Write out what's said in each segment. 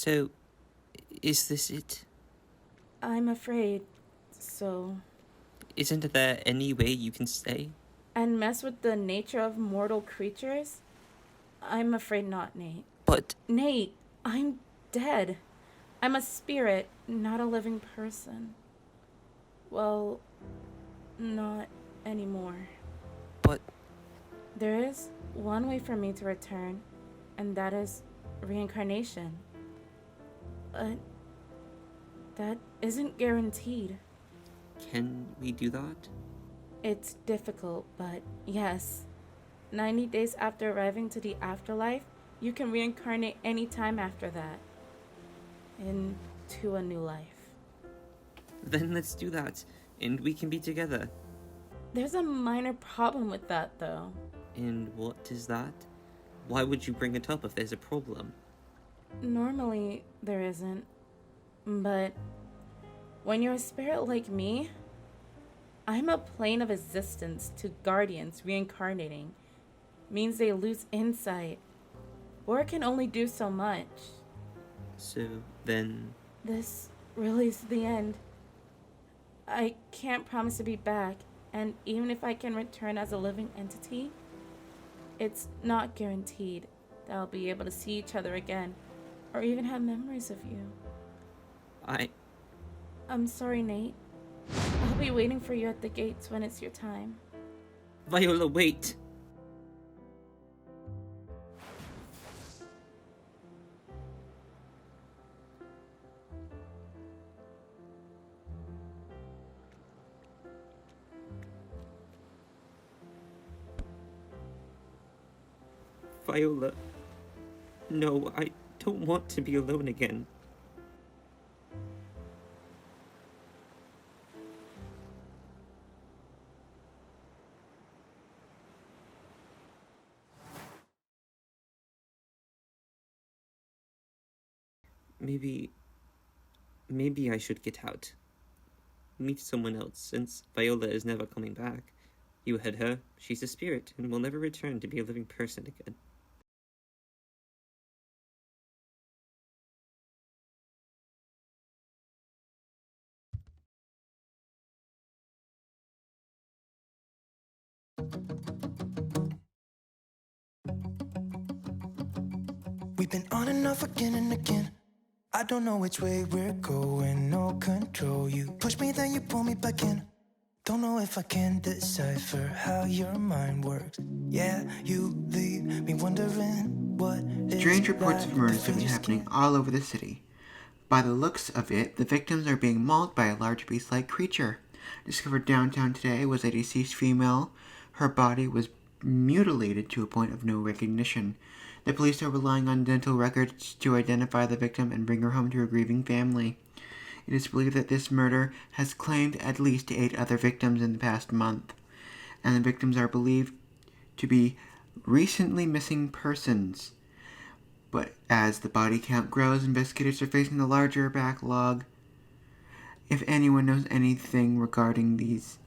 So, is this it? I'm afraid so. Isn't there any way you can stay? And mess with the nature of mortal creatures? I'm afraid not, Nate. But... Nate, I'm dead. I'm a spirit, not a living person. Well, not anymore. But... There is one way for me to return, and that is reincarnation. But that isn't guaranteed. Can we do that? It's difficult, but yes. 90 days after arriving to the afterlife, you can reincarnate any time after that. Into a new life. Then let's do that, and we can be together. There's a minor problem with that, though. And what is that? Why would you bring it up if there's a problem? Normally, there isn't. But when you're a spirit like me, I'm a plane of existence to guardians reincarnating. Means they lose insight, or can only do so much. So, then... This really is the end. I can't promise to be back, and even if I can return as a living entity, it's not guaranteed that I'll be able to see each other again, or even have memories of you. I'm sorry, Nate. I'll be waiting for you at the gates when it's your time. Viola, wait! Viola. No, I don't want to be alone again. Maybe I should get out. Meet someone else, since Viola is never coming back. You had her, she's a spirit, and will never return to be a living person again. We've been on and off again and again. I don't know which way we're going, no control. You push me, then you pull me back in. Don't know if I can decipher how your mind works. Yeah, you leave me wondering what. Strange reports of murders have been happening all over the city. By the looks of it, the victims are being mauled by a large beast-like creature. Discovered downtown today was a deceased female. Her body was mutilated to a point of no recognition. The police are relying on dental records to identify the victim and bring her home to her grieving family. It is believed that this murder has claimed at least 8 other victims in the past month, and the victims are believed to be recently missing persons. But as the body count grows, investigators are facing a larger backlog. If anyone knows anything regarding these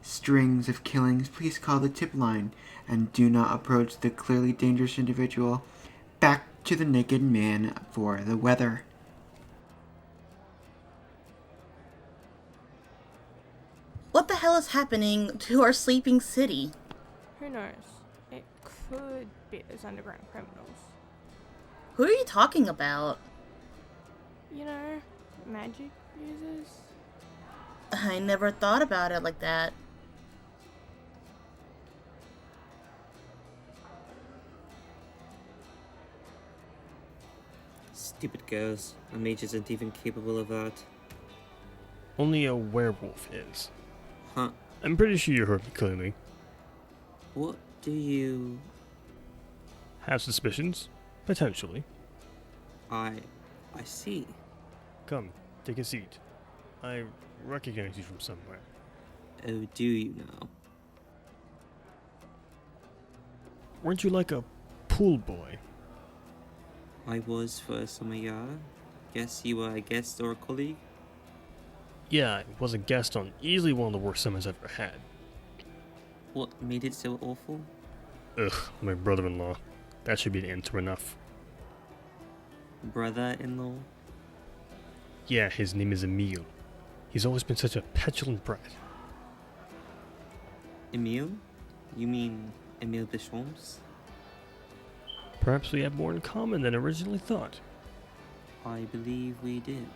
strings of killings, please call the tip line and do not approach the clearly dangerous individual. Back to the naked man for the weather. What the hell is happening to our sleeping city? Who knows? It could be those underground criminals. Who are you talking about? You know, magic users. I never thought about it like that. Stupid girls. A mage isn't even capable of that. Only a werewolf is. Huh? I'm pretty sure you heard me clearly. What do you... Have suspicions? Potentially. I see. Come, take a seat. I recognize you from somewhere. Oh, do you now? Weren't you like a pool boy? I was for some of ya. Guess you were a guest or a colleague? Yeah, I was a guest on easily one of the worst summers I've ever had. What made it so awful? Ugh, my brother-in-law. That should be the answer enough. brother-in-law? Yeah, his name is Emile. He's always been such a petulant brat. Emile? You mean Emile Deschamps? Perhaps we have more in common than originally thought. I believe we did.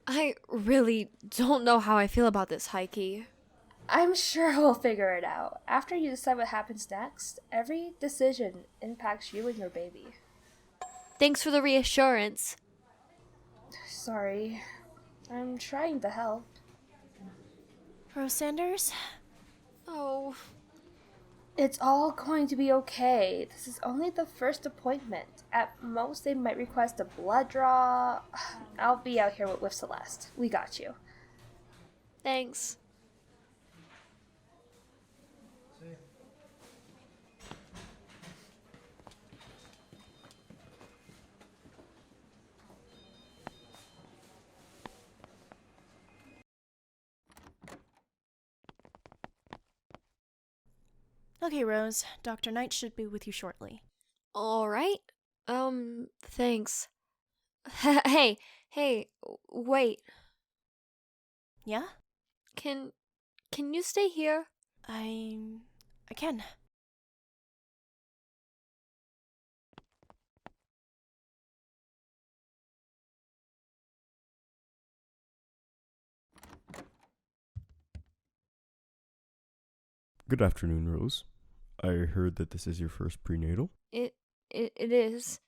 I really don't know how I feel about this, Hikey. I'm sure we'll figure it out. After you decide what happens next, every decision impacts you and your baby. Thanks for the reassurance. Sorry. I'm trying to help. Rose Sanders? Oh. It's all going to be okay. This is only the first appointment. At most, they might request a blood draw. I'll be out here with Celeste. We got you. Thanks. Okay, Rose. Dr. Knight should be with you shortly. Alright. Thanks. Hey, wait. Yeah? Can you stay here? I can. Good afternoon, Rose. I heard that this is your first prenatal? It is.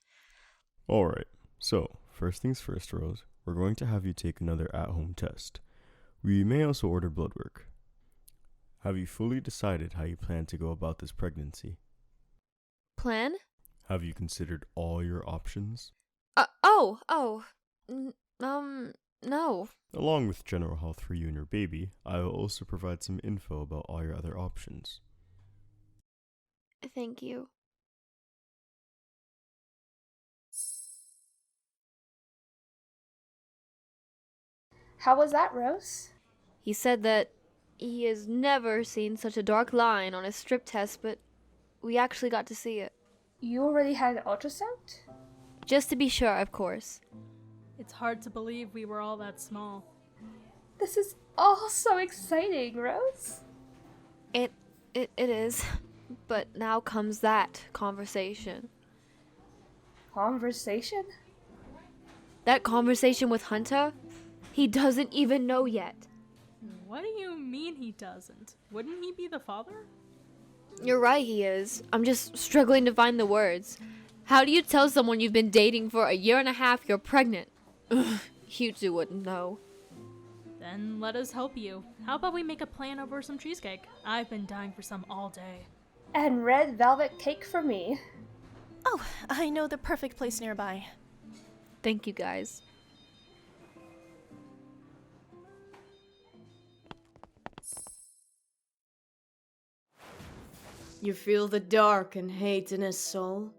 Alright, so, first things first, Rose. We're going to have you take another at-home test. We may also order blood work. Have you fully decided how you plan to go about this pregnancy? Plan? Have you considered all your options? No. Along with general health for you and your baby, I will also provide some info about all your other options. Thank you. How was that, Rose? He said that he has never seen such a dark line on a strip test, but we actually got to see it. You already had an ultrasound? Just to be sure, of course. It's hard to believe we were all that small. This is all so exciting, Rose. It is. But now comes that conversation. Conversation? That conversation with Hunter? He doesn't even know yet. What do you mean he doesn't? Wouldn't he be the father? You're right, he is. I'm just struggling to find the words. How do you tell someone you've been dating for a year and a half you're pregnant? Ugh, you two wouldn't know. Then let us help you. How about we make a plan over some cheesecake? I've been dying for some all day. And red velvet cake for me. Oh, I know the perfect place nearby. Thank you, guys. You feel the dark and hate in his soul?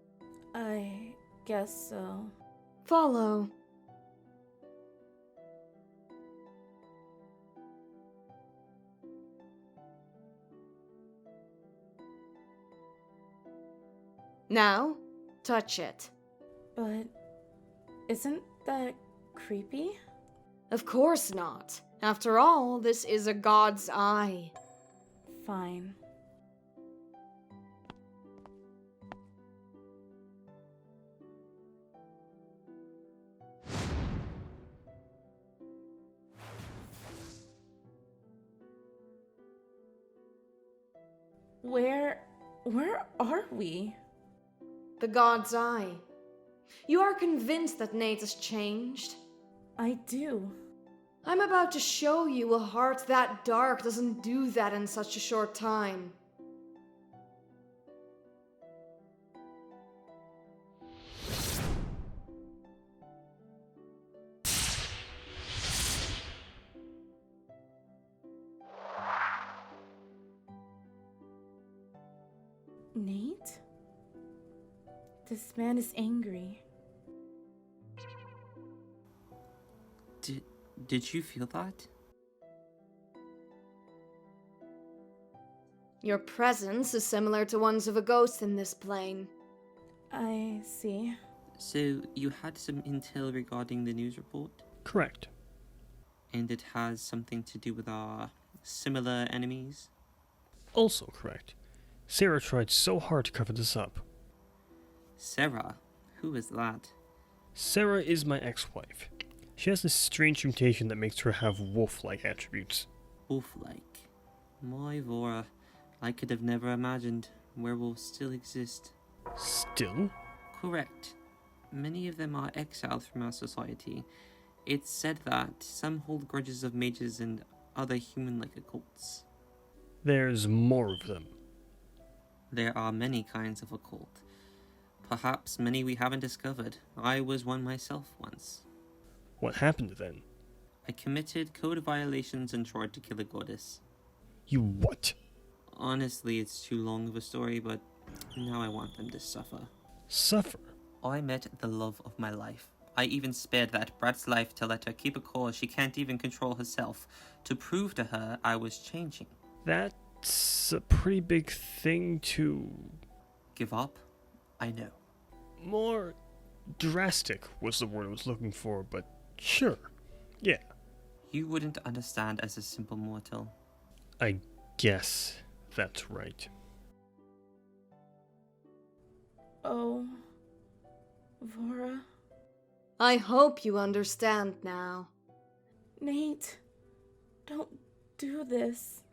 I guess so. Follow. Now, touch it. But isn't that creepy? Of course not. After all, this is a god's eye. Fine. Where are we? The god's eye. You are convinced that Nate has changed? I do. I'm about to show you a heart that dark doesn't do that in such a short time. Nate? This man is angry. Did you feel that? Your presence is similar to ones of a ghost in this plane. I see. So, you had some intel regarding the news report? Correct. And it has something to do with our similar enemies? Also correct. Sarah tried so hard to cover this up. Sarah? Who is that? Sarah is my ex-wife. She has this strange mutation that makes her have wolf-like attributes. Wolf-like? My Vora, I could have never imagined werewolves still exist. Still? Correct. Many of them are exiled from our society. It's said that some hold grudges of mages and other human-like occults. There's more of them. There are many kinds of occult. Perhaps many we haven't discovered. I was one myself once. What happened then? I committed code violations and tried to kill a goddess. You what? Honestly, it's too long of a story, but now I want them to suffer. Suffer? I met the love of my life. I even spared that brat's life to let her keep a cause she can't even control herself, to prove to her I was changing. That's a pretty big thing to... Give up? I know. More drastic was the word I was looking for, but sure. Yeah. You wouldn't understand as a simple mortal. I guess that's right. Oh, Vora? I hope you understand now. Nate, don't do this.